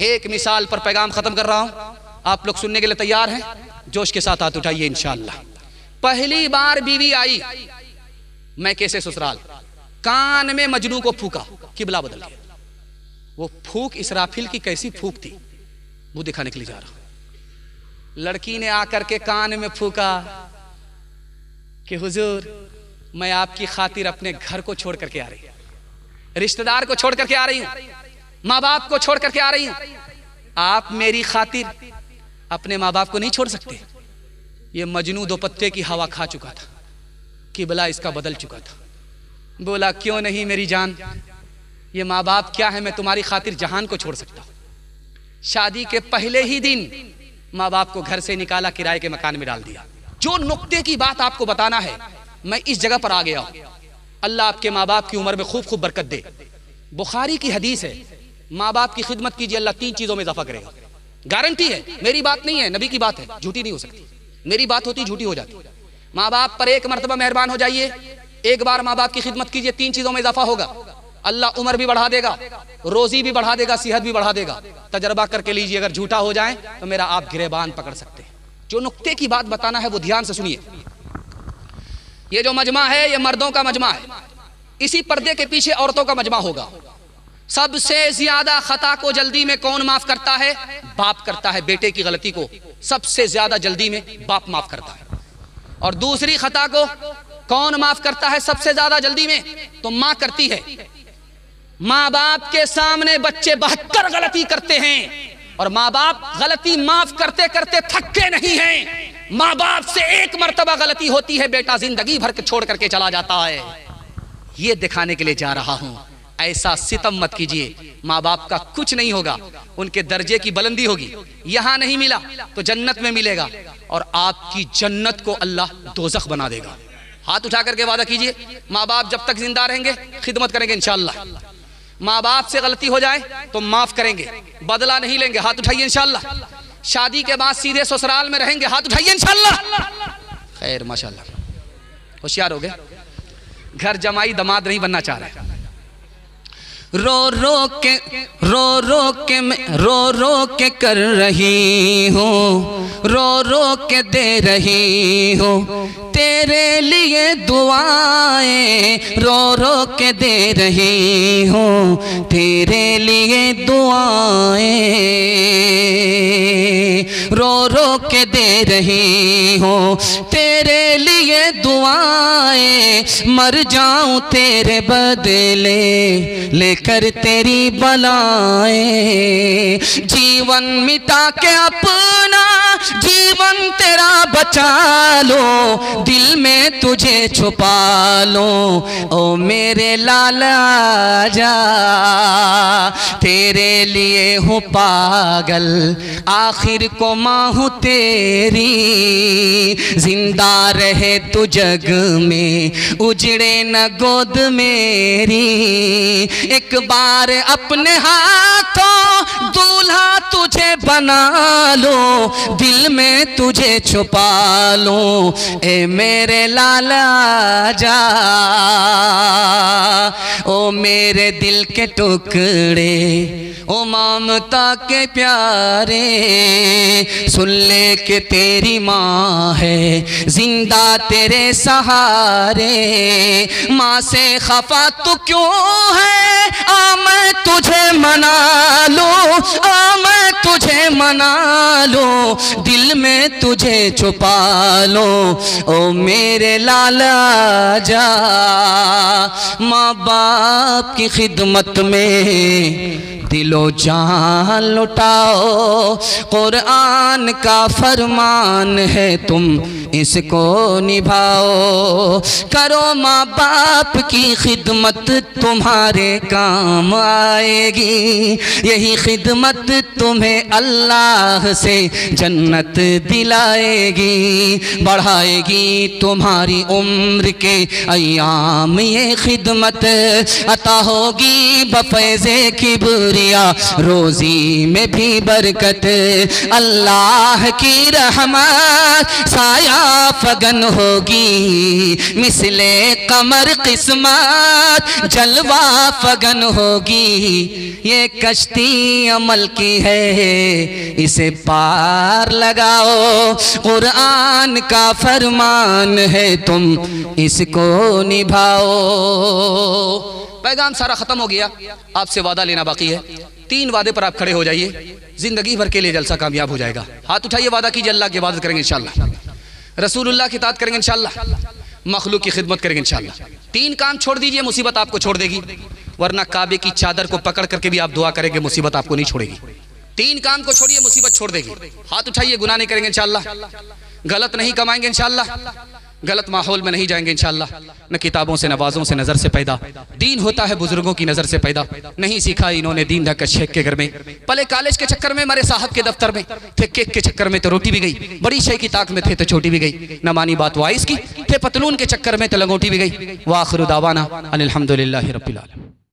एक मिसाल पर पैगाम खत्म कर रहा हूं, आप लोग सुनने के लिए तैयार हैं? जोश के साथ हाथ उठाइए इंशाअल्लाह। पहली बार बीवी आई, मैं कैसे ससुराल, कान में मजनू को फूका, किबला बदल गया। वो फूक इसराफिल की कैसी फूक थी, वो दिखाने के लिए जा रहा। लड़की ने आकर के कान में फूका कि हुजूर मैं आपकी खातिर अपने घर को छोड़ करके आ रही हूं, रिश्तेदार को छोड़ करके आ रही हूं, माँ बाप को छोड़ करके आ रही हूं। आप मेरी खातिर अपने माँ बाप को नहीं छोड़ सकते। ये मजनू दो पत्ते की हवा खा चुका था, किबला इसका बदल चुका था। बोला क्यों नहीं मेरी जान, ये माँ बाप क्या है, मैं तुम्हारी खातिर जहान को छोड़ सकता हूं। शादी के पहले ही दिन माँ बाप को घर से निकाला, किराए के मकान में डाल दिया। जो नुक्ते की बात आपको बताना है, मैं इस जगह पर आ गया हूं। अल्लाह आपके माँ बाप की उम्र में खूब खूब बरकत दे। बुखारी की हदीस है, माँ बाप की खिदमत कीजिए, अल्लाह 3 चीजों में इजाफा करेगा। गारंटी है, मेरी बात नहीं है, नबी की बात है, झूठी नहीं हो सकती। मेरी बात होती झूठी हो जाती। माँ बाप पर एक मरतबा मेहरबान हो जाइए, एक बार माँ बाप की खिदमत कीजिए, 3 चीजों में इजाफा होगा। अल्लाह उम्र भी बढ़ा देगा, रोजी भी बढ़ा देगा, सेहत भी बढ़ा देगा। तजर्बा करके लीजिए, अगर झूठा हो जाए तो मेरा आप गिरेबान पकड़ सकते हैं। जो नुक्ते की बात बताना है वो ध्यान से सुनिए। ये जो मजमा है ये मर्दों का मजमा है, इसी पर्दे के पीछे औरतों का मजमा होगा। सबसे ज्यादा खता को जल्दी में कौन माफ करता है? बाप करता है। बेटे की गलती को सबसे ज्यादा जल्दी में बाप माफ करता है। और दूसरी खता को कौन माफ करता है सबसे ज्यादा जल्दी में? तो माँ करती है। माँ बाप के सामने बच्चे 72 गलती करते हैं और माँ बाप गलती माफ करते करते थकते नहीं हैं। माँ बाप से एक मर्तबा गलती होती है, बेटा जिंदगी भर के छोड़ करके चला जाता है। ये दिखाने के लिए जा रहा हूं, ऐसा सितम मत कीजिए। माँ बाप का कुछ नहीं होगा, उनके दर्जे की बुलंदी होगी। यहां नहीं मिला तो जन्नत में मिलेगा, और आपकी जन्नत को अल्लाह दोज़ख बना देगा। हाथ उठा करके वादा कीजिए, माँ बाप जब तक जिंदा रहेंगे खिदमत करेंगे इंशाअल्लाह। माँ बाप से गलती हो जाए तो माफ करेंगे, बदला नहीं लेंगे। हाथ उठाइए इंशाअल्लाह। शादी के बाद सीधे ससुराल में रहेंगे। हाथ उठाइए इंशाअल्लाह। खैर माशाअल्लाह, होशियार हो गए। घर जमाई दमाद नहीं बनना चाह रहे। रो रो के कर रही हूँ, रो के दे रही हूँ तेरे लिए दुआएं, रो के दे रही हूँ तेरे लिए दुआएं, रो के दे रही हूँ तेरे लिए दुआएं। मर जाऊं तेरे बदले लेकर तेरी बलाएं, जीवन मिटा के अपना जीवन तेरा बचा लो, दिल में तुझे छुपा लो। ओ मेरे लाला जा, तेरे लिए हूँ पागल, आखिर को माँ हूँ तेरी। जिंदा रहे तू जग में, उजड़े न गोद मेरी। एक बार अपने हाथों दूल्हा तुझे बना लो, दिल में तुझे छुपा लो। ए मेरे लाला जा, ओ मेरे दिल के टुकड़े, ओ ममता के प्यारे। सुन ले के तेरी माँ है जिंदा तेरे सहारे। माँ से खफा तू क्यों है, आ मैं तुझे मना लूं, आ मैं तुझे मना लूं, दिल में तुझे छुपा लो। ओ मेरे लाला जा, माँ बाप की खिदमत में दिलो जान लुटाओ। कुरान का फरमान है तुम इसको निभाओ। करो माँ बाप की खिदमत तुम्हारे काम आएगी। यही खिदमत तुम्हें अल्लाह से जन्नत दिलाएगी, बढ़ाएगी तुम्हारी उम्र के अयाम। ये खिदमत अता होगी बफैज़े किबरिया, रोज़ी में भी बरकत। अल्लाह की रहमत साया फगन होगी, मिसले कमर किस्मत जलवा फगन होगी। ये कश्ती अमल की है, इसे पार लगाओ, कुरान का फरमान है, तुम इसको निभाओ। पैगाम सारा खत्म हो गया, आपसे वादा लेना बाकी है। 3 वादे पर आप खड़े हो जाइए, जिंदगी भर के लिए जलसा कामयाब हो जाएगा। हाथ उठाइए, वादा कीजिए अल्लाह की इबादत करेंगे इंशाल्लाह, रसूलुल्लाह की इताअत करेंगे इंशाल्लाह, मखलूक की खिदमत करेंगे इंशाल्लाह। 3 काम छोड़ दीजिए, मुसीबत आपको छोड़ देगी, वरना काबे की चादर को पकड़ करके भी आप दुआ करेंगे, मुसीबत आपको नहीं छोड़ेगी। 3 काम को छोड़िए, मुसीबत छोड़ देगी। हाथ उठाइए, गुनाह नहीं करेंगे इंशाल्लाह, गलत नहीं कमाएंगे इंशाल्लाह, गलत माहौल में नहीं जाएंगे इंशाल्लाह, न किताबों से नवाजों से नजर से पैदा। दीन होता है बुजुर्गों की नजर से पैदा, नहीं सीखा इन्होंने दीन ढक शेख के घर में। पले कॉलेज के चक्कर में, मरे साहब के दफ्तर में थे, केक के चक्कर में तो रोटी भी गई, बड़ी शे की ताक में थे तो छोटी भी गई, न मानी बात वाइस की, थे पतलून के चक्कर में तो लंगोटी भी गई। वाखिरु दावाना अनिल हम्दुलिल्लाहि रब्बिल आलमीन।